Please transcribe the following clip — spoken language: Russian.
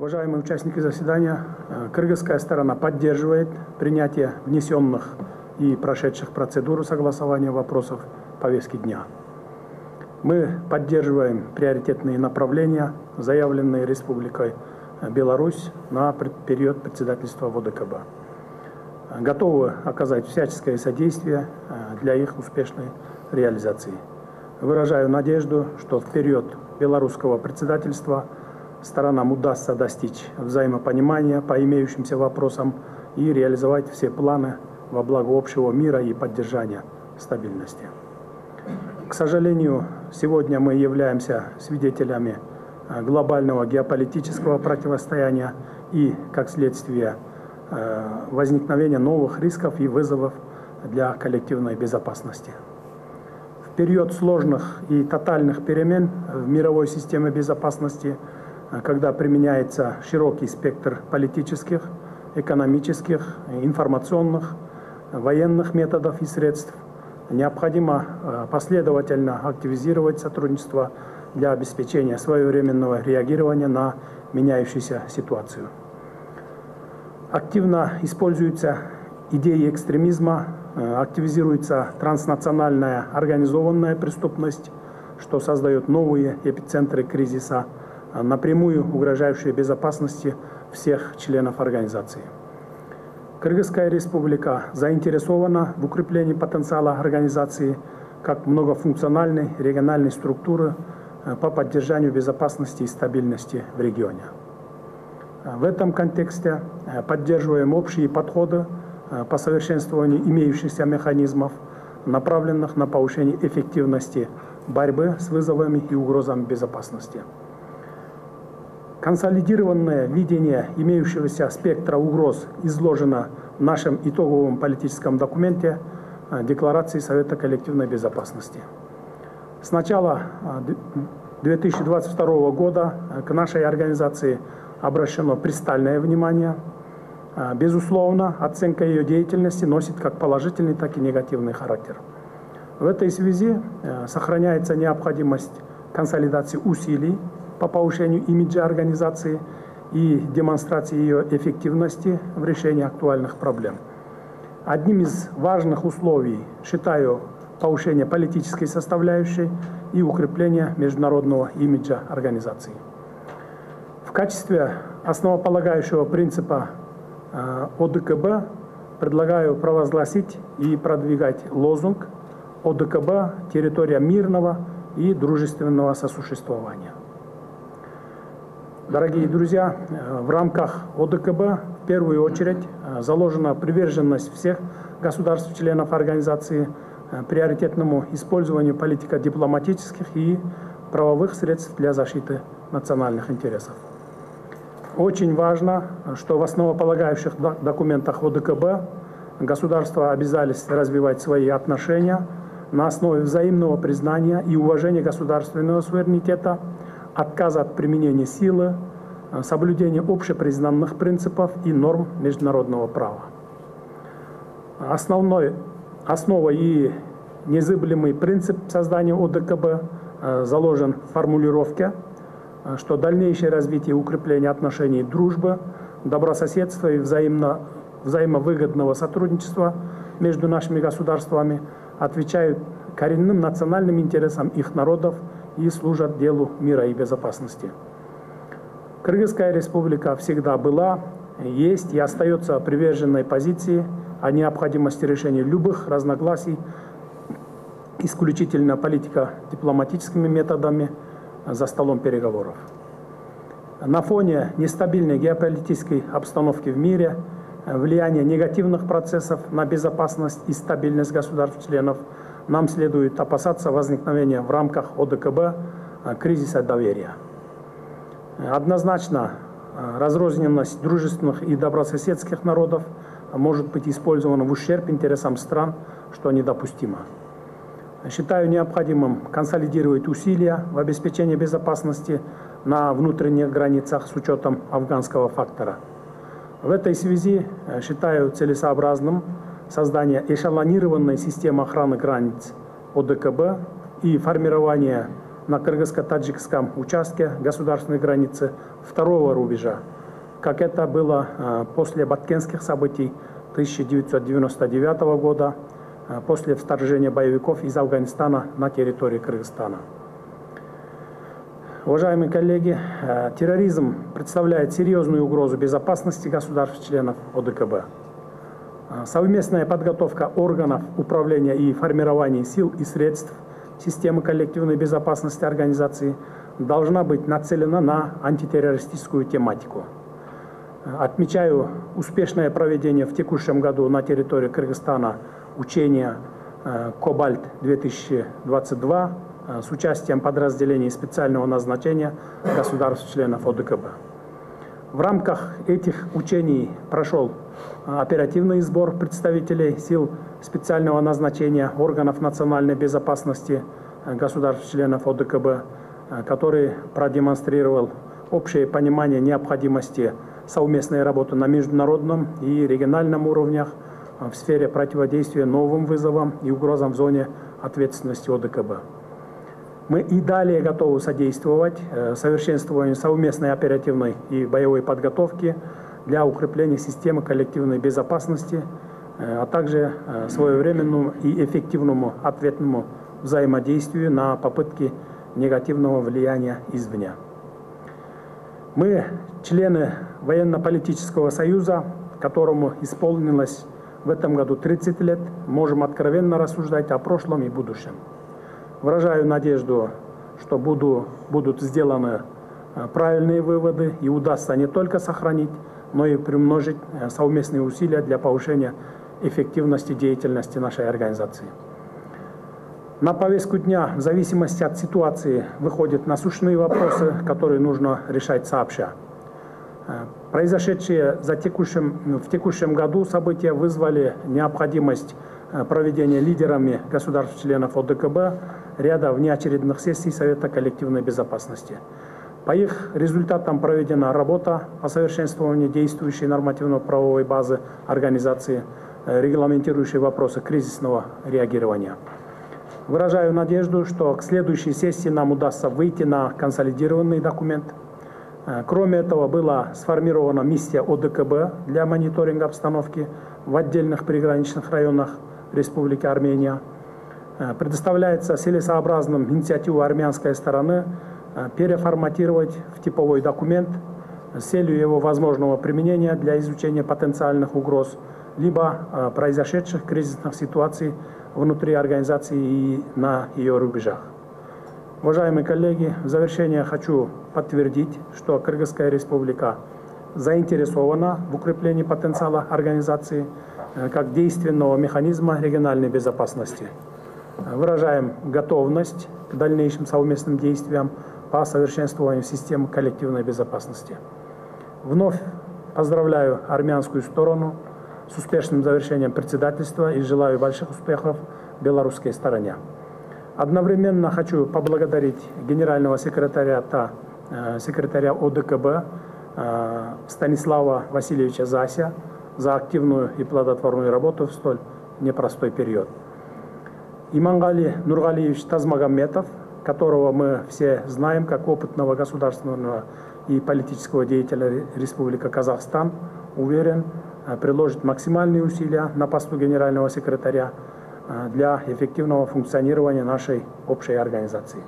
Уважаемые участники заседания, кыргызская сторона поддерживает принятие внесенных и прошедших процедуру согласования вопросов повестки дня. Мы поддерживаем приоритетные направления, заявленные Республикой Беларусь на период председательства в ОДКБ. Готовы оказать всяческое содействие для их успешной реализации. Выражаю надежду, что в период белорусского председательства сторонам удастся достичь взаимопонимания по имеющимся вопросам и реализовать все планы во благо общего мира и поддержания стабильности. К сожалению, сегодня мы являемся свидетелями глобального геополитического противостояния и, как следствие, возникновения новых рисков и вызовов для коллективной безопасности. В период сложных и тотальных перемен в мировой системе безопасности, когда применяется широкий спектр политических, экономических, информационных, военных методов и средств, необходимо последовательно активизировать сотрудничество для обеспечения своевременного реагирования на меняющуюся ситуацию. Активно используются идеи экстремизма, активизируется транснациональная организованная преступность, что создает новые эпицентры кризиса, напрямую угрожающие безопасности всех членов организации. Кыргызская республика заинтересована в укреплении потенциала организации как многофункциональной региональной структуры по поддержанию безопасности и стабильности в регионе. В этом контексте поддерживаем общие подходы по совершенствованию имеющихся механизмов, направленных на повышение эффективности борьбы с вызовами и угрозами безопасности. Консолидированное видение имеющегося спектра угроз изложено в нашем итоговом политическом документе Декларации Совета коллективной безопасности. С начала 2022 года к нашей организации обращено пристальное внимание. Безусловно, оценка ее деятельности носит как положительный, так и негативный характер. В этой связи сохраняется необходимость консолидации усилий по повышению имиджа организации и демонстрации ее эффективности в решении актуальных проблем. Одним из важных условий считаю повышение политической составляющей и укрепление международного имиджа организации. В качестве основополагающего принципа ОДКБ предлагаю провозгласить и продвигать лозунг ОДКБ «Территория мирного и дружественного сосуществования». Дорогие друзья, в рамках ОДКБ в первую очередь заложена приверженность всех государств-членов организации приоритетному использованию политико-дипломатических и правовых средств для защиты национальных интересов. Очень важно, что в основополагающих документах ОДКБ государства обязались развивать свои отношения на основе взаимного признания и уважения государственного суверенитета, отказа от применения силы, соблюдения общепризнанных принципов и норм международного права. Основой и незыблемый принцип создания ОДКБ заложен в формулировке, что дальнейшее развитие и укрепление отношений дружбы, добрососедства и взаимовыгодного сотрудничества между нашими государствами отвечают коренным национальным интересам их народов и служат делу мира и безопасности. Кыргызская республика всегда была, есть и остается приверженной позиции о необходимости решения любых разногласий исключительно политико-дипломатическими методами за столом переговоров. На фоне нестабильной геополитической обстановки в мире, влияния негативных процессов на безопасность и стабильность государств-членов нам следует опасаться возникновения в рамках ОДКБ кризиса доверия. Однозначно, разрозненность дружественных и добрососедских народов может быть использована в ущерб интересам стран, что недопустимо. Считаю необходимым консолидировать усилия в обеспечении безопасности на внутренних границах с учетом афганского фактора. В этой связи считаю целесообразным создание эшелонированной системы охраны границ ОДКБ и формирование на кыргызско-таджикском участке государственной границы второго рубежа, как это было после баткенских событий 1999 года, после вторжения боевиков из Афганистана на территории Кыргызстана. Уважаемые коллеги, терроризм представляет серьезную угрозу безопасности государств-членов ОДКБ. Совместная подготовка органов управления и формирования сил и средств системы коллективной безопасности организации должна быть нацелена на антитеррористическую тематику. Отмечаю успешное проведение в текущем году на территории Кыргызстана учения «Кобальт-2022» с участием подразделений специального назначения государств-членов ОДКБ. В рамках этих учений прошел оперативный сбор представителей сил специального назначения органов национальной безопасности государств-членов ОДКБ, который продемонстрировал общее понимание необходимости совместной работы на международном и региональном уровнях в сфере противодействия новым вызовам и угрозам в зоне ответственности ОДКБ. Мы и далее готовы содействовать совершенствованию совместной оперативной и боевой подготовки для укрепления системы коллективной безопасности, а также своевременному и эффективному ответному взаимодействию на попытки негативного влияния извне. Мы, члены Военно-политического союза, которому исполнилось в этом году 30 лет, можем откровенно рассуждать о прошлом и будущем. Выражаю надежду, что будут сделаны правильные выводы и удастся не только сохранить, но и приумножить совместные усилия для повышения эффективности деятельности нашей организации. На повестку дня, в зависимости от ситуации, выходят насущные вопросы, которые нужно решать сообща. Произошедшие в текущем году события вызвали необходимость проведения лидерами государств-членов ОДКБ ряда внеочередных сессий Совета коллективной безопасности. По их результатам проведена работа по совершенствованию действующей нормативно-правовой базы организации, регламентирующей вопросы кризисного реагирования. Выражаю надежду, что к следующей сессии нам удастся выйти на консолидированный документ. Кроме этого, была сформирована миссия ОДКБ для мониторинга обстановки в отдельных приграничных районах Республики Армения. Предоставляется целесообразным инициативу армянской стороны переформатировать в типовой документ с целью его возможного применения для изучения потенциальных угроз, либо произошедших кризисных ситуаций внутри организации и на ее рубежах. Уважаемые коллеги, в завершение хочу подтвердить, что Кыргызская республика заинтересована в укреплении потенциала организации как действенного механизма региональной безопасности. Выражаем готовность к дальнейшим совместным действиям по совершенствованию системы коллективной безопасности. Вновь поздравляю армянскую сторону с успешным завершением председательства и желаю больших успехов белорусской стороне. Одновременно хочу поблагодарить генерального секретаря ОДКБ Станислава Васильевича Зася за активную и плодотворную работу в столь непростой период. Имангали Нургалиевич Тазмагомедов, которого мы все знаем как опытного государственного и политического деятеля Республики Казахстан, уверен, приложит максимальные усилия на посту генерального секретаря для эффективного функционирования нашей общей организации.